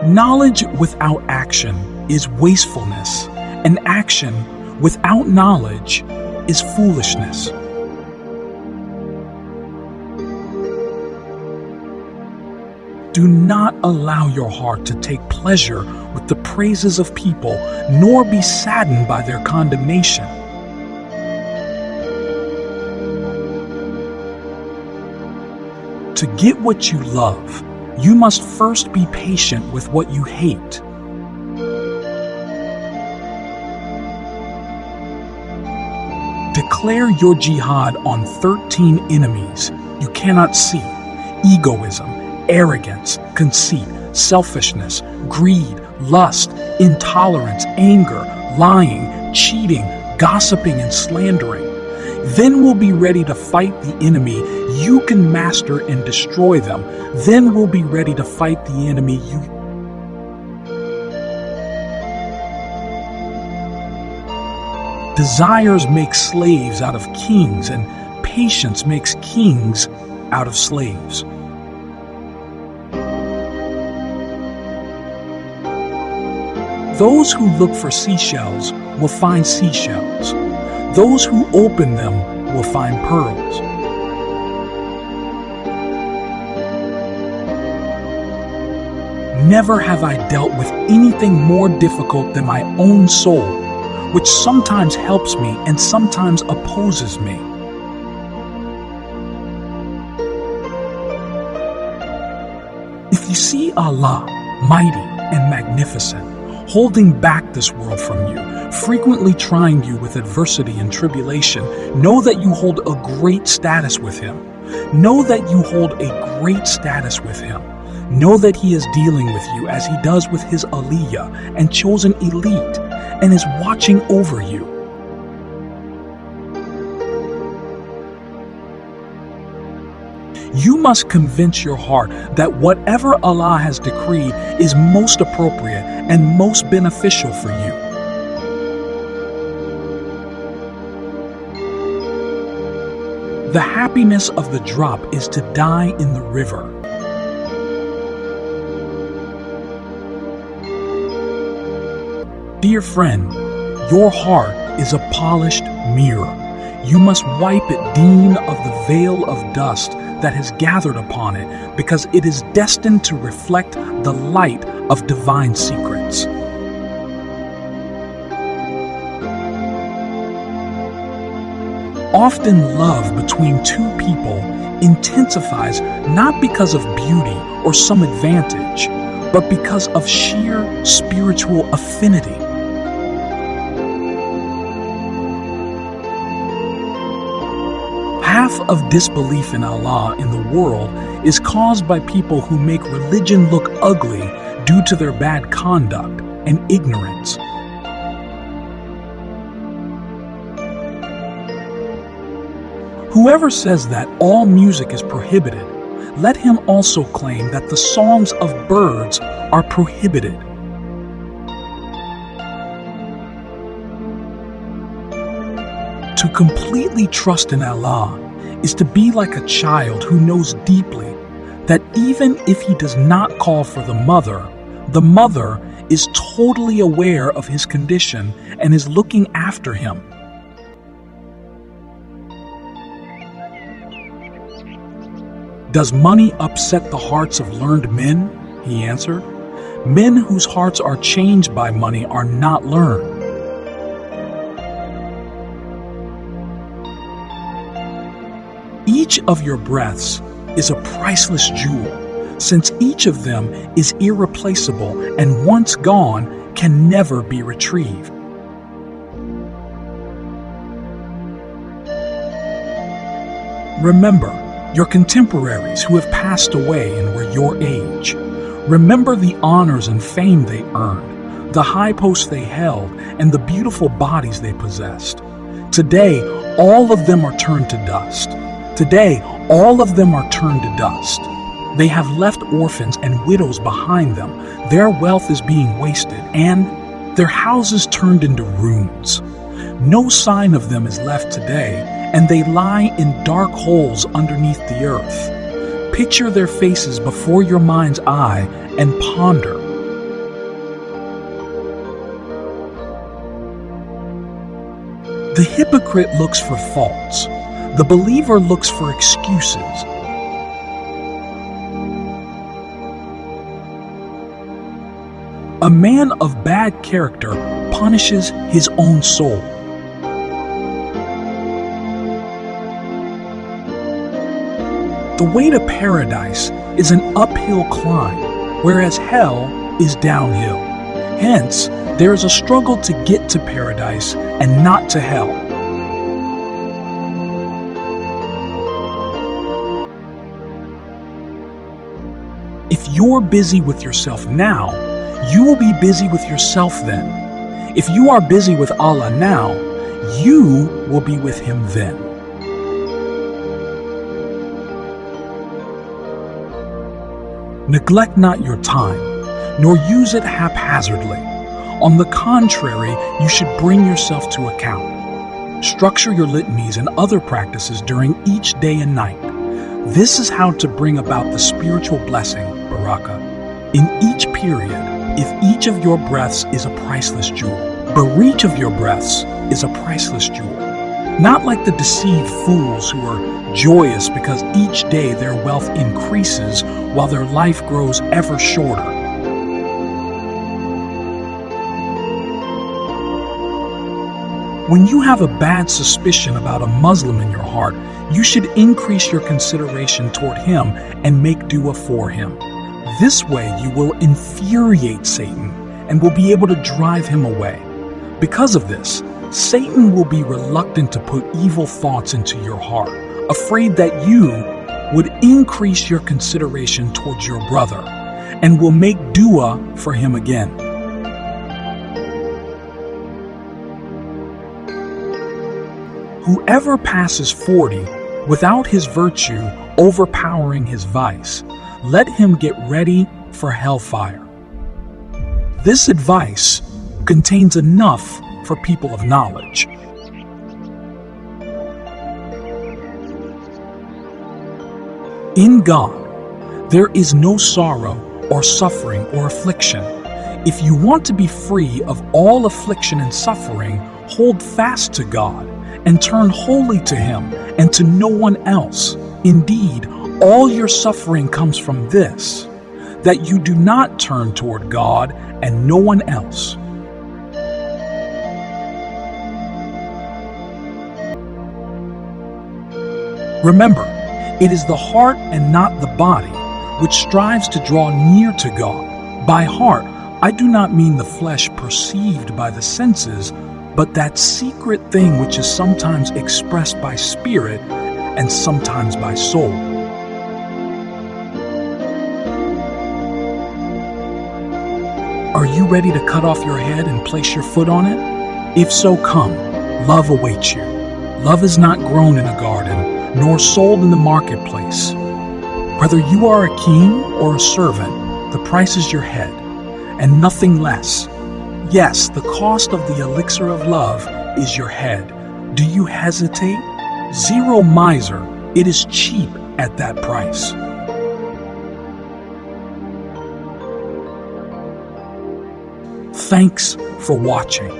Knowledge without action is wastefulness, and action without knowledge is foolishness. Do not allow your heart to take pleasure with the praises of people, nor be saddened by their condemnation. To get what you love, you must first be patient with what you hate. Declare your jihad on 13 enemies you cannot see: egoism, arrogance, conceit, selfishness, greed, lust, intolerance, anger, lying, cheating, gossiping, and slandering. Then we'll be ready to fight the enemy you can master and destroy them. Then we'll be ready to fight the enemy you... Desires make slaves out of kings, and patience makes kings out of slaves. Those who look for seashells will find seashells. Those who open them will find pearls. Never have I dealt with anything more difficult than my own soul, which sometimes helps me and sometimes opposes me. If you see Allah, mighty and magnificent, holding back this world from you, frequently trying you with adversity and tribulation, know that you hold a great status with Him. Know that you hold a great status with Him. Know that He is dealing with you as He does with His aliyah and chosen elite, and is watching over you. You must convince your heart that whatever Allah has decreed is most appropriate and most beneficial for you. The happiness of the drop is to die in the river. Dear friend, your heart is a polished mirror. You must wipe it clean of the veil of dust that has gathered upon it, because it is destined to reflect the light of divine secrets. Often love between two people intensifies not because of beauty or some advantage, but because of sheer spiritual affinity. Half of disbelief in Allah in the world is caused by people who make religion look ugly due to their bad conduct and ignorance. Whoever says that all music is prohibited, let him also claim that the songs of birds are prohibited. To completely trust in Allah is to be like a child who knows deeply that even if he does not call for the mother is totally aware of his condition and is looking after him. Does money upset the hearts of learned men? He answered. Men whose hearts are changed by money are not learned. Each of your breaths is a priceless jewel, since each of them is irreplaceable and once gone can never be retrieved. Remember your contemporaries who have passed away and were your age. Remember the honors and fame they earned, the high posts they held, and the beautiful bodies they possessed. Today, all of them are turned to dust. Today, all of them are turned to dust. They have left orphans and widows behind them. Their wealth is being wasted, and their houses turned into ruins. No sign of them is left today, and they lie in dark holes underneath the earth. Picture their faces before your mind's eye and ponder, The hypocrite looks for faults. The believer looks for excuses. A man of bad character punishes his own soul. The way to paradise is an uphill climb, whereas hell is downhill. Hence, there is a struggle to get to paradise and not to hell. If you're busy with yourself now, you will be busy with yourself then. If you are busy with Allah now, you will be with Him then. Neglect not your time, nor use it haphazardly. On the contrary, you should bring yourself to account. Structure your litanies and other practices during each day and night. This is how to bring about the spiritual blessing, barakah. In each period, if each of your breaths is a priceless jewel, but each of your breaths is a priceless jewel. Not like the deceived fools who are joyous because each day their wealth increases while their life grows ever shorter. When you have a bad suspicion about a Muslim in your heart, you should increase your consideration toward him and make dua for him. This way you will infuriate Satan and will be able to drive him away. Because of this, Satan will be reluctant to put evil thoughts into your heart, afraid that you would increase your consideration towards your brother and will make dua for him again. Whoever passes 40 without his virtue overpowering his vice, let him get ready for hellfire. This advice contains enough for people of knowledge. In God, there is no sorrow or suffering or affliction. If you want to be free of all affliction and suffering, hold fast to God and turn wholly to Him and to no one else. Indeed, all your suffering comes from this, that you do not turn toward God and no one else. Remember, it is the heart and not the body which strives to draw near to God. By heart, I do not mean the flesh perceived by the senses, but that secret thing which is sometimes expressed by spirit and sometimes by soul. Are you ready to cut off your head and place your foot on it? If so, come. Love awaits you. Love is not grown in a garden, nor sold in the marketplace. Whether you are a king or a servant, the price is your head, and nothing less. Yes, the cost of the elixir of love is your head. Do you hesitate? Zero miser, it is cheap at that price. Thanks for watching.